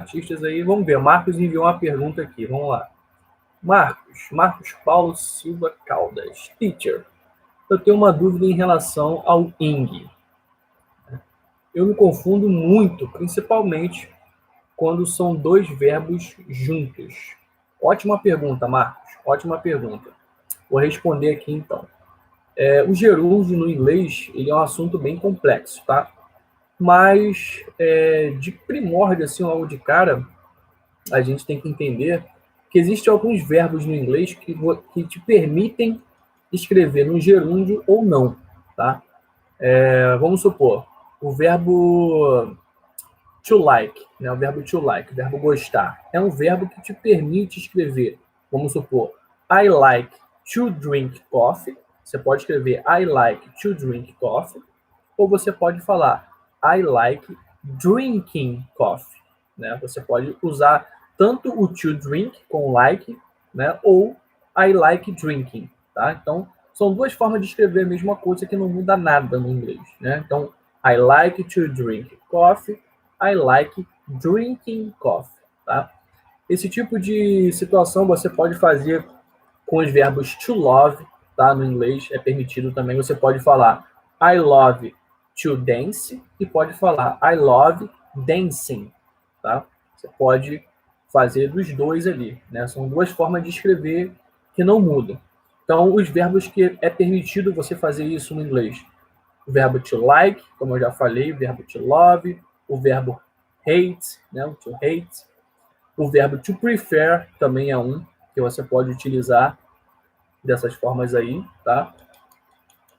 artistas aí. Vamos ver. Marcos enviou uma pergunta aqui. Vamos lá. Marcos Paulo Silva Caldas. Teacher, eu tenho uma dúvida em relação ao ing. Eu me confundo muito, principalmente quando são dois verbos juntos. Ótima pergunta, Marcos. Ótima pergunta. Vou responder aqui, então. O gerúndio no inglês, ele é um assunto bem complexo, tá? Mas, de primórdio, assim, logo de cara, a gente tem que entender que existem alguns verbos no inglês que te permitem escrever no gerúndio ou não, tá? Vamos supor, o verbo to like, né? O verbo to like, o verbo gostar, é um verbo que te permite escrever. Vamos supor, I like to drink coffee. Você pode escrever I like to drink coffee, ou você pode falar I like drinking coffee, né? Você pode usar tanto o to drink com like, né? Ou I like drinking, tá? Então, são duas formas de escrever a mesma coisa que não muda nada no inglês, né? Então, I like to drink coffee, I like drinking coffee, tá? Esse tipo de situação você pode fazer com os verbos to love, tá? No inglês é permitido também. Você pode falar I love to dance e pode falar I love dancing, tá? Você pode fazer dos dois ali, né? São duas formas de escrever que não mudam. Então, os verbos que é permitido você fazer isso no inglês. O verbo to like, como eu já falei, o verbo to love, o verbo hate, né? O to hate. O verbo to prefer também é um que você pode utilizar dessas formas aí, tá?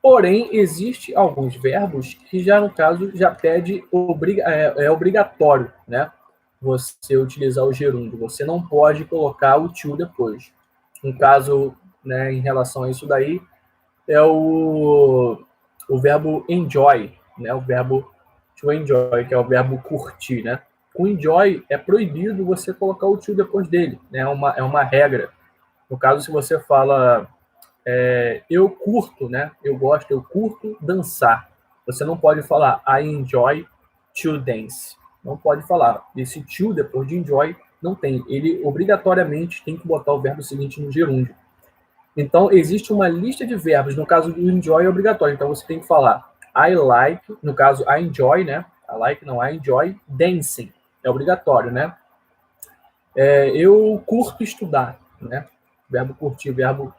Porém, existe alguns verbos que já, no caso, já pede, é obrigatório, né? Você utilizar o gerúndio. Você não pode colocar o to depois. Um caso, né, em relação a isso daí, é o verbo enjoy, né? O verbo to enjoy, que é o verbo curtir, né? Com enjoy é proibido você colocar o to depois dele, né? É uma regra. No caso, se você fala eu curto, né? Eu gosto, eu curto dançar. Você não pode falar I enjoy to dance. Não pode falar. Esse to depois de enjoy não tem. Ele obrigatoriamente tem que botar o verbo seguinte no gerúndio. Então, existe uma lista de verbos. No caso do enjoy é obrigatório. Então, você tem que falar I like, no caso, I enjoy, né? I like, não, I enjoy dancing. É obrigatório, né? Eu curto estudar, né? Verbo curtir, verbo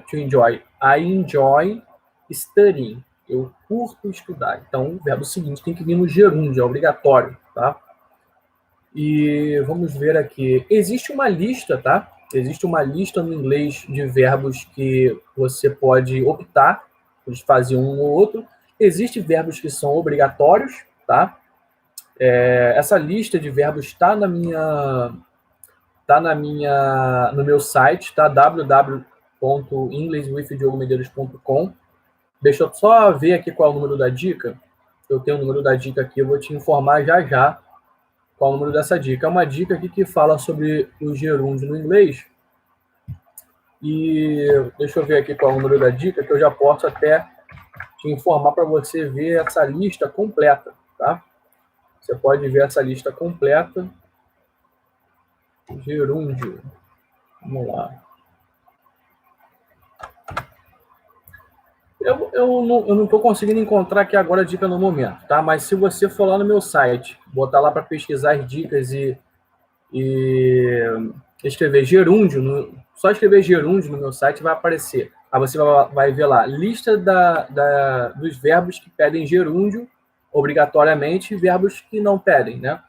to enjoy. I enjoy studying. Eu curto estudar. Então, o verbo seguinte tem que vir no gerúndio, é obrigatório, tá? E vamos ver aqui. Existe uma lista, tá? Existe uma lista no inglês de verbos que você pode optar por fazer um ou outro. Existem verbos que são obrigatórios, tá? Essa lista de verbos está no meu site, tá? www.englishwithdiogo.com. Deixa eu só ver aqui qual é o número da dica. Eu tenho o número da dica aqui, eu vou te informar já já qual é o número dessa dica. É uma dica aqui que fala sobre o gerúndio no inglês. E deixa eu ver aqui qual é o número da dica, que eu já posso até te informar para você ver essa lista completa, tá? Você pode ver essa lista completa. Gerúndio. Vamos lá. Eu não estou conseguindo encontrar aqui agora a dica no momento, tá? Mas se você for lá no meu site, botar lá para pesquisar as dicas e escrever gerúndio, só escrever gerúndio no meu site vai aparecer. Aí você vai ver lá, lista dos verbos que pedem gerúndio obrigatoriamente e verbos que não pedem, né?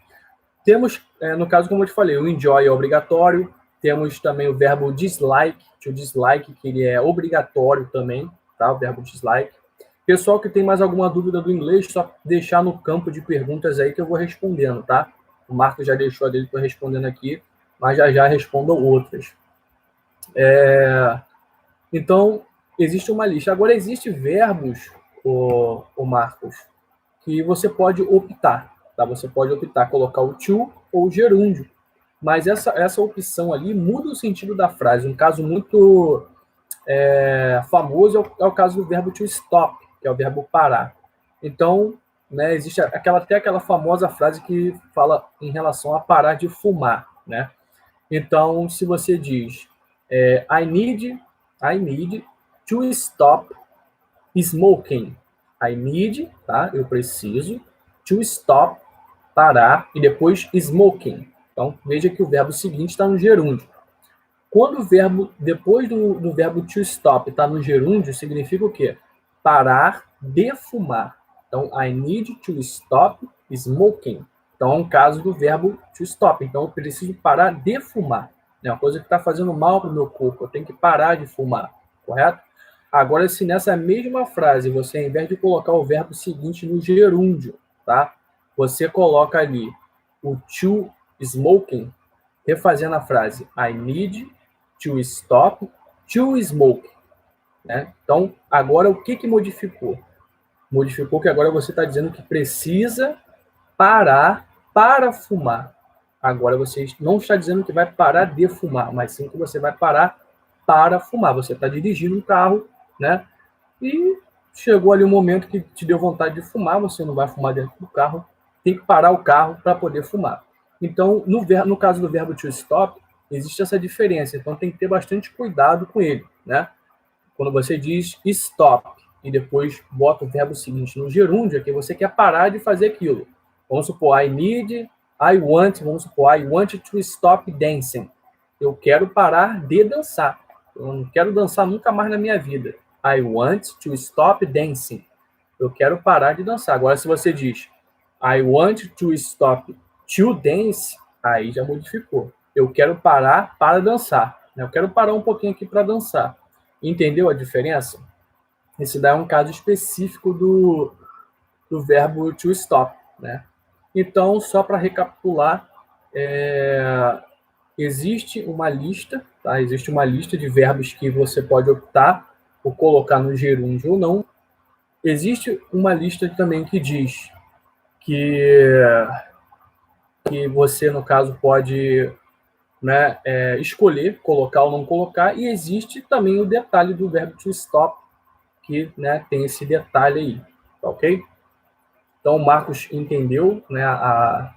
Temos, no caso, como eu te falei, o enjoy é obrigatório. Temos também o verbo dislike, to dislike, que ele é obrigatório também, tá? O verbo dislike. Pessoal que tem mais alguma dúvida do inglês, só deixar no campo de perguntas aí que eu vou respondendo, tá? O Marcos já deixou a dele, estou respondendo aqui, mas já respondo outras. Então, existe uma lista. Agora, existem verbos, o Marcos, que você pode optar, tá? Você pode optar colocar o to ou o gerúndio. Mas essa opção ali muda o sentido da frase. Um caso muito famoso é o caso do verbo to stop, que é o verbo parar. Então, né, existe até aquela famosa frase que fala em relação a parar de fumar, né? Então, se você diz I need to stop smoking. I need, tá? Eu preciso, to stop, parar, e depois smoking. Então, veja que o verbo seguinte está no gerúndio. Quando o verbo, depois do verbo to stop, está no gerúndio, significa o quê? Parar de fumar. Então, I need to stop smoking. Então, é um caso do verbo to stop. Então, eu preciso parar de fumar. É uma coisa que está fazendo mal para o meu corpo. Eu tenho que parar de fumar, correto? Agora, se nessa mesma frase você, ao invés de colocar o verbo seguinte no gerúndio, tá? Você coloca ali o to smoking, refazendo a frase I need to stop to smoke, né? Então, agora o que modificou? Modificou que agora você está dizendo que precisa parar para fumar. Agora você não está dizendo que vai parar de fumar, mas sim que você vai parar para fumar. Você está dirigindo um carro, né? E chegou ali um momento que te deu vontade de fumar, você não vai fumar dentro do carro, tem que parar o carro para poder fumar. Então, no caso do verbo to stop, existe essa diferença. Então, tem que ter bastante cuidado com ele, né? Quando você diz stop e depois bota o verbo seguinte no gerúndio, é que você quer parar de fazer aquilo. Vamos supor, vamos supor, I want to stop dancing. Eu quero parar de dançar. Eu não quero dançar nunca mais na minha vida. I want to stop dancing. Eu quero parar de dançar. Agora, se você diz I want to stop to dance, aí já modificou. Eu quero parar para dançar. Eu quero parar um pouquinho aqui para dançar. Entendeu a diferença? Esse daí é um caso específico do verbo to stop, né? Então, só para recapitular, existe uma lista, tá? Existe uma lista de verbos que você pode optar por colocar no gerúndio ou não. Existe uma lista também que diz que você, no caso, pode, né, escolher colocar ou não colocar, e existe também o detalhe do verbo to stop, que, né, tem esse detalhe aí, tá ok? Então, o Marcos entendeu, né, a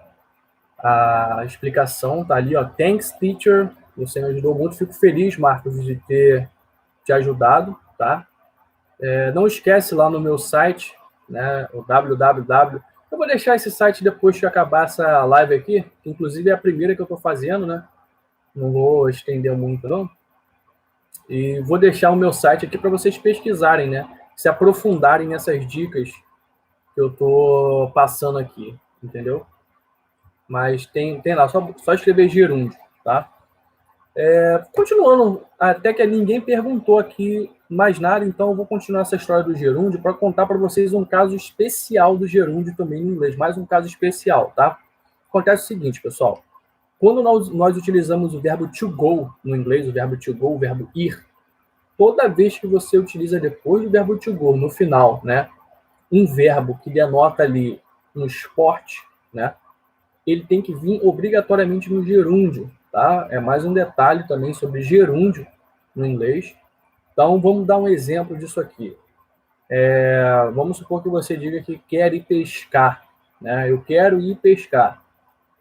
explicação, tá ali, ó, thanks, teacher, você me ajudou muito, fico feliz, Marcos, de ter te ajudado, tá? Não esquece lá no meu site, né, o www. Eu vou deixar esse site depois que acabar essa live aqui, que inclusive é a primeira que eu estou fazendo, né? Não vou estender muito, não. E vou deixar o meu site aqui para vocês pesquisarem, né? Se aprofundarem nessas dicas que eu estou passando aqui, entendeu? Mas tem lá, só escrever gerúndio, tá? Continuando, até que ninguém perguntou aqui mais nada, então eu vou continuar essa história do gerúndio para contar para vocês um caso especial do gerúndio também em inglês, mais um caso especial, tá? Acontece o seguinte, pessoal, quando nós utilizamos o verbo to go no inglês, o verbo to go, o verbo ir, toda vez que você utiliza depois do verbo to go, no final, né, um verbo que denota ali um esporte, né, ele tem que vir obrigatoriamente no gerúndio, tá? É mais um detalhe também sobre gerúndio no inglês. Então, vamos dar um exemplo disso aqui. Vamos supor que você diga que quer ir pescar, né? Eu quero ir pescar.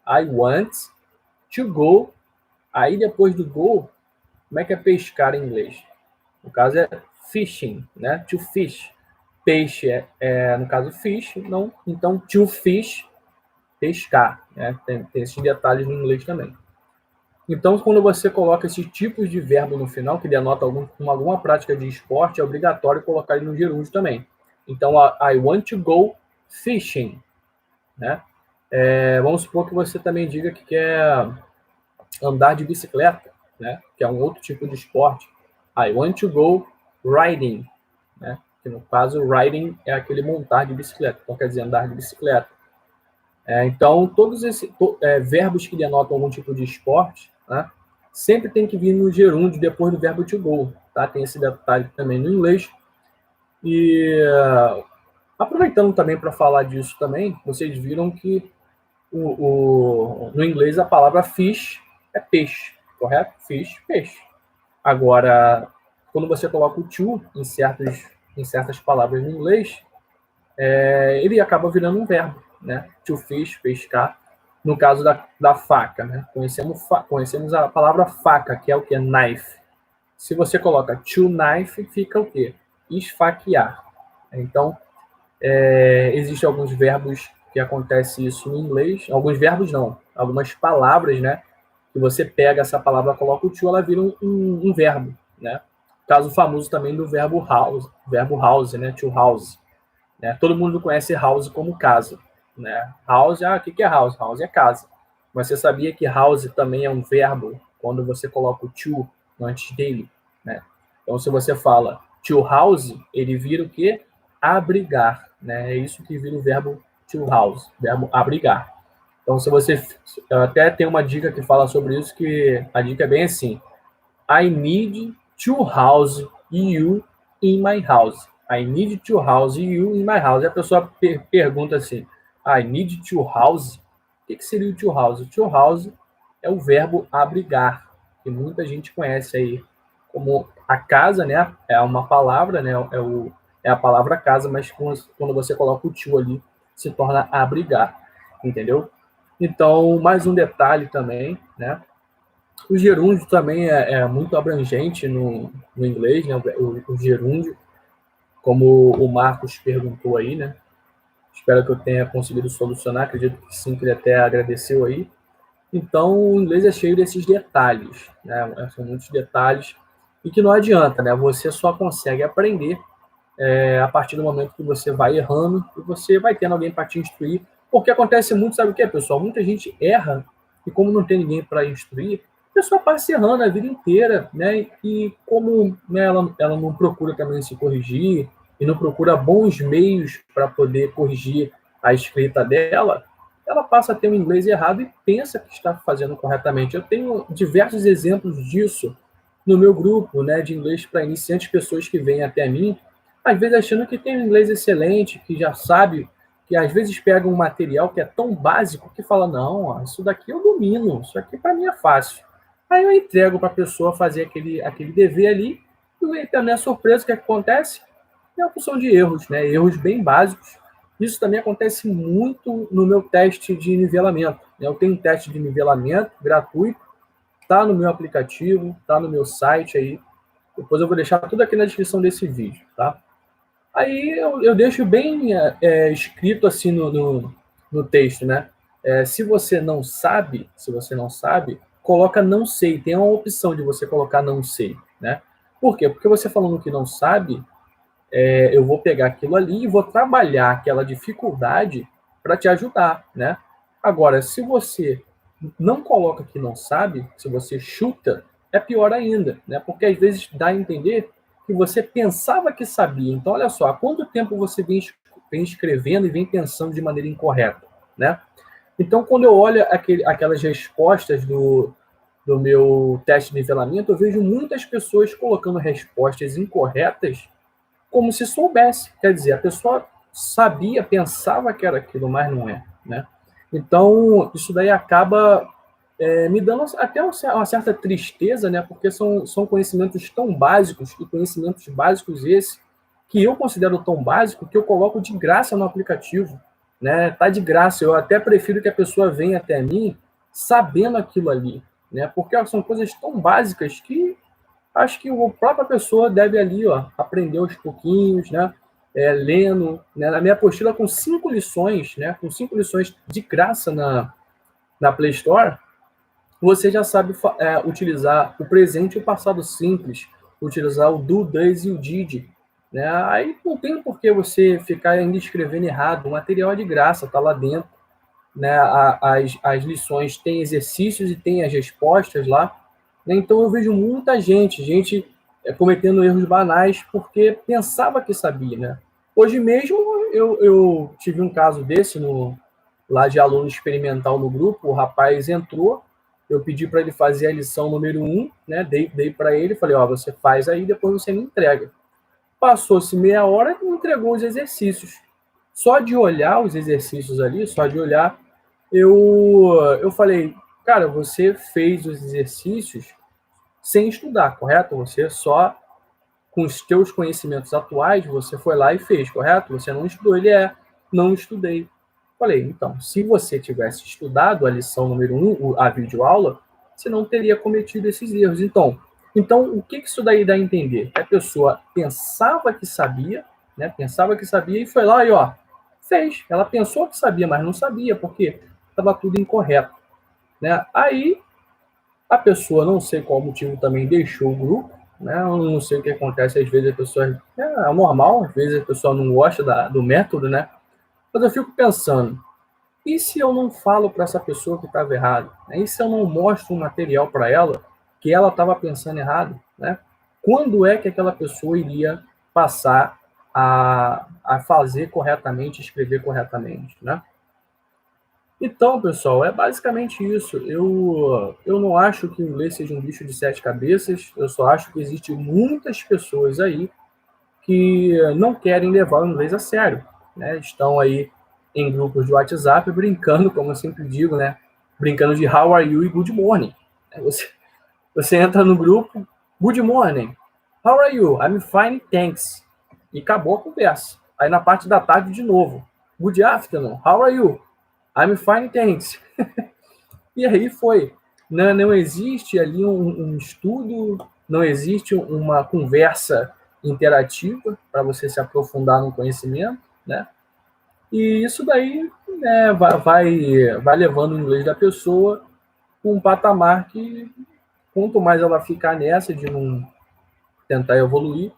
I want to go. Aí, depois do go, como é que é pescar em inglês? No caso, é fishing, né? To fish. Peixe no caso, fish. Não, então, to fish, pescar, né? Tem esses detalhes no inglês também. Então, quando você coloca esses tipos de verbo no final, que denota alguma prática de esporte, é obrigatório colocar ele no gerúndio também. Então, I want to go fishing, né? Vamos supor que você também diga que quer andar de bicicleta, né? Que é um outro tipo de esporte. I want to go riding, né? Que no caso, riding é aquele montar de bicicleta, então quer dizer andar de bicicleta. Então, todos esses verbos que denotam algum tipo de esporte, né, sempre tem que vir no gerúndio depois do verbo to go. Tá? Tem esse detalhe também no inglês. E aproveitando também para falar disso também, vocês viram que no inglês a palavra fish é peixe, correto? Fish, peixe. Agora, quando você coloca o to em certas palavras no inglês, ele acaba virando um verbo, né? To fish, pescar. No caso da faca, né? Conhecemos a palavra faca, que é o que? Knife. Se você coloca to knife, fica o quê? Esfaquear. Então, existem alguns verbos que acontece isso no inglês. Alguns verbos não, algumas palavras, né? Que você pega essa palavra, coloca o to, ela vira um verbo, né? Caso famoso também do verbo house, né? To house. Né? Todo mundo conhece house como casa. Né? House, o que é house? House é casa. Mas você sabia que house também é um verbo quando você coloca o to antes dele? Né? Então, se você fala to house, ele vira o quê? Abrigar. Né? É isso que vira o verbo to house, verbo abrigar. Então, se você... Até tem uma dica que fala sobre isso, que a dica é bem assim. I need to house you in my house. I need to house you in my house. E a pessoa pergunta assim, I need to house? O que seria o to house? To house é o verbo abrigar, que muita gente conhece aí como a casa, né? É uma palavra, né? É a palavra casa, mas quando você coloca o to ali, se torna abrigar, entendeu? Então, mais um detalhe também, né? O gerúndio também é muito abrangente no inglês, né? O gerúndio, como o Marcos perguntou aí, né? Espero que eu tenha conseguido solucionar, acredito que sim, que ele até agradeceu aí. Então, o inglês é cheio desses detalhes, né? São muitos detalhes e que não adianta, né? Você só consegue aprender a partir do momento que você vai errando e você vai tendo alguém para te instruir. Porque acontece muito, sabe o que, pessoal? Muita gente erra e como não tem ninguém para instruir, a pessoa passa errando a vida inteira, né? E como, né, ela não procura também se corrigir e não procura bons meios para poder corrigir a escrita dela, ela passa a ter um inglês errado e pensa que está fazendo corretamente. Eu tenho diversos exemplos disso no meu grupo, né, de inglês para iniciantes, pessoas que vêm até mim às vezes achando que tem um inglês excelente, que já sabe, que às vezes pega um material que é tão básico que fala, não, ó, isso daqui eu domino, isso aqui para mim é fácil. Aí eu entrego para a pessoa fazer aquele dever ali, e a minha surpresa, o que acontece? É a função de erros, né? Erros bem básicos. Isso também acontece muito no meu teste de nivelamento. Eu tenho um teste de nivelamento gratuito, está no meu aplicativo, está no meu site aí. Depois eu vou deixar tudo aqui na descrição desse vídeo, tá? Aí eu deixo bem escrito assim no texto, né? Se você não sabe, coloca não sei. Tem uma opção de você colocar não sei, né? Por quê? Porque você falando que não sabe, eu vou pegar aquilo ali e vou trabalhar aquela dificuldade para te ajudar, né? Agora, se você não coloca que não sabe, se você chuta, é pior ainda, né? Porque às vezes dá a entender que você pensava que sabia. Então, olha só, há quanto tempo você vem escrevendo e vem pensando de maneira incorreta, né? Então, quando eu olho aquelas respostas do meu teste de nivelamento, eu vejo muitas pessoas colocando respostas incorretas como se soubesse. Quer dizer, a pessoa sabia, pensava que era aquilo, mas não é, né? Então, isso daí acaba me dando até uma certa tristeza, né? Porque são conhecimentos tão básicos, e conhecimentos básicos esses, que eu considero tão básico que eu coloco de graça no aplicativo, né? Tá de graça. Eu até prefiro que a pessoa venha até mim sabendo aquilo ali, né? Porque são coisas tão básicas que acho que a própria pessoa deve ali, ó, aprender aos pouquinhos, né? Lendo, né? Na minha apostila com 5 lições, né? Com 5 lições de graça na Play Store, você já sabe utilizar o presente e o passado simples, utilizar o do, does e o did, né? Aí não tem por que você ficar ainda escrevendo errado, o material é de graça, tá lá dentro, né? As lições têm exercícios e tem as respostas lá, né? Então eu vejo muita gente cometendo erros banais porque pensava que sabia, né? Hoje mesmo eu tive um caso desse lá de aluno experimental no grupo, o rapaz entrou, eu pedi para ele fazer a lição número 1, né? Dei para ele, falei, ó, você faz aí, depois você me entrega. Passou-se meia hora e me entregou os exercícios. Só de olhar os exercícios ali, só de olhar, eu falei, cara, você fez os exercícios sem estudar, correto? Você só com os teus conhecimentos atuais, você foi lá e fez, correto? Você não estudou. Ele não estudei. Falei, então, se você tivesse estudado a lição número 1, a videoaula, você não teria cometido esses erros. Então o que isso daí dá a entender? A pessoa pensava que sabia, né? Pensava que sabia e foi lá e, ó, fez. Ela pensou que sabia, mas não sabia, porque estava tudo incorreto, né? Aí, a pessoa, não sei qual motivo, também deixou o grupo, né? Eu não sei o que acontece, às vezes a pessoa... É normal, às vezes a pessoa não gosta do método, né? Mas eu fico pensando, e se eu não falo para essa pessoa que estava errado? E se eu não mostro um material para ela que ela estava pensando errado? Né? Quando é que aquela pessoa iria passar a fazer corretamente, escrever corretamente? Né? Então, pessoal, é basicamente isso. Eu não acho que o inglês seja um bicho de 7 cabeças, eu só acho que existem muitas pessoas aí que não querem levar o inglês a sério, né? Estão aí em grupos de WhatsApp brincando, como eu sempre digo, né? Brincando de how are you e good morning. Você entra no grupo, good morning, how are you? I'm fine, thanks. E acabou a conversa. Aí na parte da tarde de novo, good afternoon, how are you? I'm fine, thanks. E aí foi. Não existe ali um estudo, não existe uma conversa interativa para você se aprofundar no conhecimento, né? E isso daí, né, vai levando o inglês da pessoa com um patamar que, quanto mais ela ficar nessa de não tentar evoluir,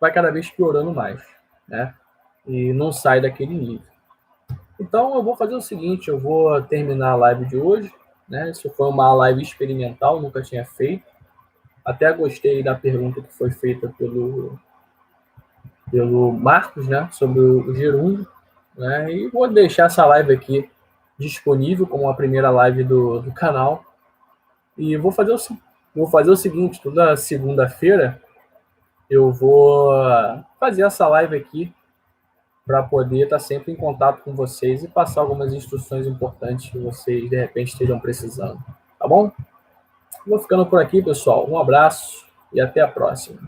vai cada vez piorando mais, né? E não sai daquele nível. Então eu vou fazer o seguinte, eu vou terminar a live de hoje, né? Isso foi uma live experimental, nunca tinha feito. Até gostei da pergunta que foi feita pelo Marcos, né? Sobre o gerúndio, né? E vou deixar essa live aqui disponível como a primeira live do canal. E vou fazer o seguinte, toda segunda-feira eu vou fazer essa live aqui para poder estar sempre em contato com vocês e passar algumas instruções importantes que vocês, de repente, estejam precisando. Tá bom? Vou ficando por aqui, pessoal. Um abraço e até a próxima.